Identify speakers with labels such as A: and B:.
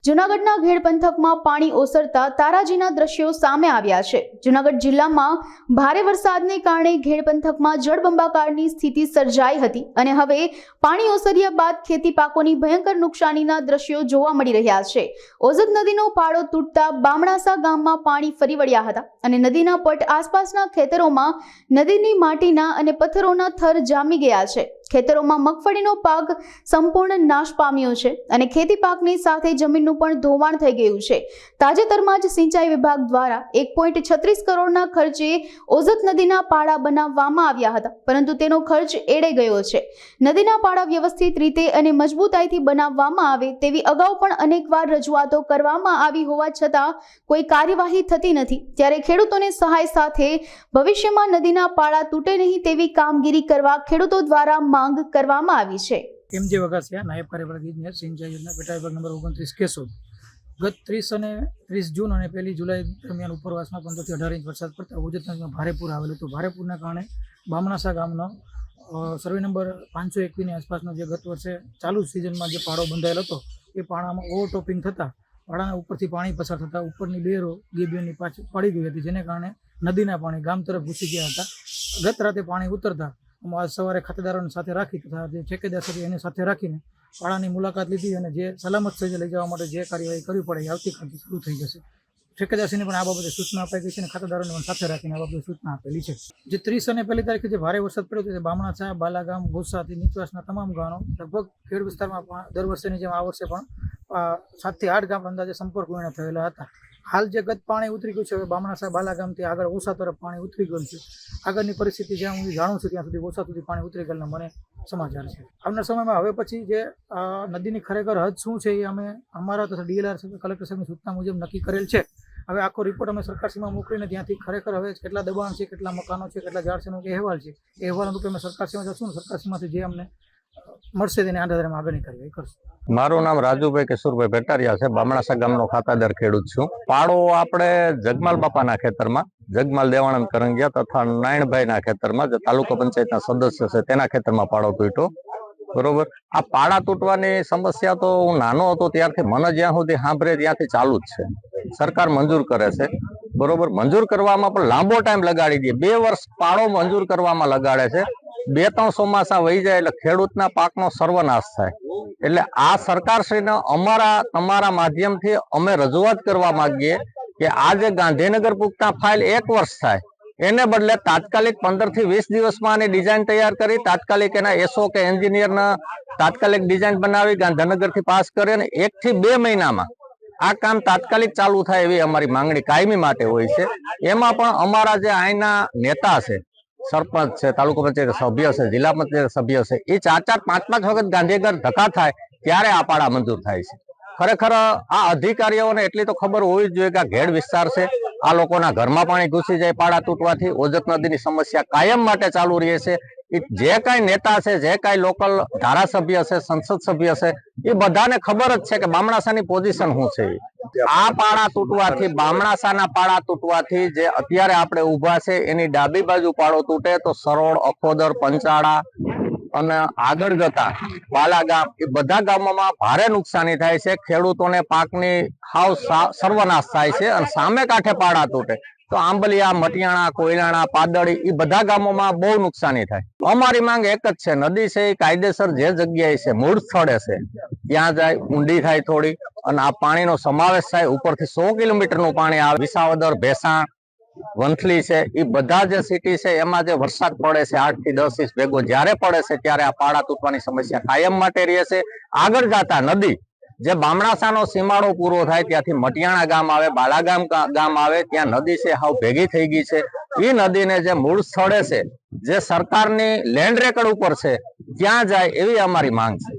A: જૂનાગઢના ઘેડ પંથકમાં પાણી ઓસરતા તારાજીના દ્રશ્યો સામે આવ્યા છે। જૂનાગઢ જિલ્લામાં ભારે વરસાદને કારણે ઘેડ પંથકમાં જળબંબાકારની સ્થિતિ સર્જાઈ હતી અને હવે પાણી ઓસર્યા બાદ ખેતી પાકોની ભયંકર નુકસાનીના દ્રશ્યો જોવા મળી રહ્યા છે। ઓઝત નદીનો પાળો તૂટતા બામણાસા ગામમાં પાણી ફરી વળ્યા હતા અને નદીના પટ આસપાસના ખેતરોમાં નદીની માટીના અને પથ્થરોના થર જામી ગયા છે। ખેતરોમાં મગફળીનો પાક સંપૂર્ણ નાશ પામ્યો છે અને ખેતી પાકની સાથે જમીનનું પણ ધોવાણ થઈ ગયું છે। તાજેતરમાં જ સિંચાઈ વિભાગ દ્વારા 1.36 કરોડના ખર્ચે ઓઝત નદીના પાળા બનાવવામાં આવ્યા હતા, પરંતુ તેનો ખર્ચ એળે ગયો છે। નદીના પાળા વ્યવસ્થિત રીતે અને મજબૂતાઈથી બનાવવામાં આવે તેવી અગાઉ પણ અનેકવાર રજૂઆતો કરવામાં આવી હોવા છતાં કોઈ કાર્યવાહી થતી નથી, ત્યારે ખેડૂતોને સહાય સાથે ભવિષ્યમાં નદીના પાળા તૂટે નહીં તેવી કામગીરી કરવા ખેડૂતો દ્વારા માંગ કરવામાં આવી છે।
B: એમજે વઘાસિયા, નાયબ કાર્યપાલક ઇજનેર, સિંચાઈ યોજના, પેટા વિભાગ નંબર 29 કેશોદ। ગત 30 જૂન અને 1 જુલાઈ દરમિયાન ઉપરવાસમાં 15 થી 18 ઇંચ વરસાદ પડતા ઓઝત નદીમાં ભારે પૂર આવેલું હતું। ભારે પૂરના કારણે બામણાસા ગામનો સર્વે નંબર 521ની આસપાસનો જે ગત વર્ષે ચાલુ સિઝનમાં જે પાળો બંધાયેલો હતો એ પાળામાં ઓવરટોપિંગ થતાં પાળાના ઉપરથી પાણી પસાર થતાં ઉપરની બે રો ગેબિયનની પાછી પડી ગઈ હતી, જેને કારણે નદીના પાણી ગામ તરફ ઘૂસી ગયા હતા। ગત રાતે પાણી ઉતરતા આજ સવારે ખાતેદારોને સાથે રાખી તથા જે ઠેકેદાર છે એની સાથે રાખીને પાળાની મુલાકાત લીધી અને જે સલામત સ્થળે લઈ જવા માટે જે કાર્યવાહી કરવી પડે એ આવતીકાલથી શરૂ થઈ જશે। ઠેકેદારશ્રીને પણ આ બાબતે સૂચના અપાઈ ગઈ છે અને ખાતેદારોને પણ સાથે રાખીને આ બાબતે સૂચના આપેલી છે। જે 30 અને 1 તારીખે જે ભારે વરસાદ પડ્યો તે બામણાસા, બાલાગામ, ગોસાથી નીચવાસના તમામ ગામો લગભગ ખેડ વિસ્તારમાં દર વર્ષેની જેમ આ વર્ષે પણ 7 થી 8 ગામ અંદાજે સંપર્ક વિહોણા થયેલા હતા। હાલ જે ગત પાણી ઉતરી ગયું છે, હવે બામણાસા, બાલાગામથી આગળ ઓસા તરફ પાણી ઉતરી ગયું છે। આગળની પરિસ્થિતિ જ્યાં હું જાણું છું ત્યાં સુધી ઓસા સુધી પાણી ઉતરી ગયેલા મને સમાચાર છે। આવનાર સમયમાં હવે પછી જે નદીની ખરેખર હદ શું છે એ અમે અમારા તથા ડીએલઆર કલેક્ટર સાહેબની સૂચના મુજબ નક્કી કરેલ છે। હવે આખો રિપોર્ટ અમે સરકારશ્રીમાં મોકલીને ત્યાંથી ખરેખર હવે કેટલા દબાણ છે, કેટલા મકાનો છે, કેટલા ઝાડ છે, કે અહેવાલ છે એ અહેવાલ રૂપે અમે સરકારશ્રીમાં જશું ને સરકારશ્રીમાંથી જે અમને મળશે તેને આધારે અમે આગળની કાર્યવાહી કરશું।
C: મારું નામ રાજુભાઈ કેશુરભાઈ ભેટારિયા છે, બામણાસા ગામનો ખાતાદાર ખેડૂત છું। પાળો આપણે જગમાલ બાપાના ખેતરમાં, જગમાલ દેવાનંદ કરંગિયા તથા નાયણભાઈના ખેતરમાં, જે તાલુકા પંચાયતના સદસ્ય છે તેના ખેતરમાં પાળો તૂટ્યો, બરોબર। આ પાળા તૂટવાની સમસ્યા તો હું નાનો હતો ત્યારથી મને જ્યાં સુધી સાંભળે ત્યાંથી ચાલુ જ છે। સરકાર મંજૂર કરે છે, બરોબર, મંજૂર કરવામાં પણ લાંબો ટાઈમ લગાડી દે, 2 વર્ષ પાળો મંજૂર કરવામાં લગાડે છે, 2-3 ચોમાસા વહી જાય એટલે ખેડૂતના પાકનો સર્વનાશ થાય। એટલે આ સરકારશ્રીને તમારા માધ્યમથી અમે રજૂઆત કરવા માંગીએ કે આ જે ગાંધીનગર પૂગતા ફાઇલ 1 વર્ષ થાય એને બદલે તાત્કાલિક 15 થી 20 દિવસમાં આની ડિઝાઇન તૈયાર કરી તાત્કાલિક એના એસઓ કે એન્જિનિયરના તાત્કાલિક ડિઝાઇન બનાવી ગાંધીનગરથી પાસ કરે અને 1 થી 2 મહિનામાં આ કામ તાત્કાલિક ચાલુ થાય એવી અમારી માંગણી કાયમી માટે હોય છે। એમાં પણ અમારા જે અહીંના નેતા છે, સરપંચ છે, તાલુકા પંચાયત સભ્ય છે, જિલ્લા પંચાયત સભ્ય છે, એ 4-5 વખત ગાંધીનગર ધક્કા થાય ત્યારે આ પાળા મંજૂર થાય છે। ખરેખર આ અધિકારીઓને એટલી તો ખબર હોવી જ જોઈએ કે આ ઘેડ વિસ્તાર છે, આ લોકોના ઘરમાં પાણી ઘૂસી જાય પાળા તૂટવાથી, ઓઝત નદીની સમસ્યા કાયમ માટે ચાલુ રહે છે। જે કાંઈ નેતા છે, જે કાંઈ લોકલ ધારાસભ્ય છે, સંસદ સભ્ય છે, એ બધાને ખબર જ છે કે બામણાસાની પોઝિશન શું છે। આ પાળા તૂટવાથી, બામણાસાના પાળા તૂટવાથી જે અત્યારે આપણે ઊભા છે એની ડાબી બાજુ પાળો તૂટે તો સરોડ, અખોદર, પંચાળા અને આગળ જતા બાલાગામ એ બધા ગામોમાં ભારે નુકસાની થાય છે। ખેડૂતોને પાકની હાવ સર્વનાશ થાય છે અને સામે કાંઠે પાળા તૂટે તો આંબલિયા, મટિયાણા, કોયલાણા, પાદળી એ બધા ગામોમાં બહુ નુકસાની થાય। અમારી માંગ એક જ છે, નદી છે એ કાયદેસર જે જગ્યાએ છે, મૂળ સ્થળે છે ત્યાં જાય, ઊંડી થાય થોડી અને આ પાણીનો સમાવેશ થાય। ઉપરથી 100 કિલોમીટરનું પાણી આવે, વિસાવદર, ભેસાણ, વંથલી છે એ બધા જે સિટી છે એમાં જે વરસાદ પડે છે 8 થી 10 ઇંચ ભેગો જ્યારે પડે છે ત્યારે આ પાળા તૂટવાની સમસ્યા કાયમ માટે રહે છે। આગળ જતા નદી જે બામણાસાનો સીમાડો પૂરો થાય ત્યાંથી મટિયાણા ગામ આવે, બાલાગામ ગામ આવે, ત્યાં નદી છે હાવ ભેગી થઈ ગઈ છે। એ નદીને જે મૂળ સ્થળે છે, જે સરકારની લેન્ડ રેકર્ડ ઉપર છે ત્યાં જાય એવી અમારી માંગ છે।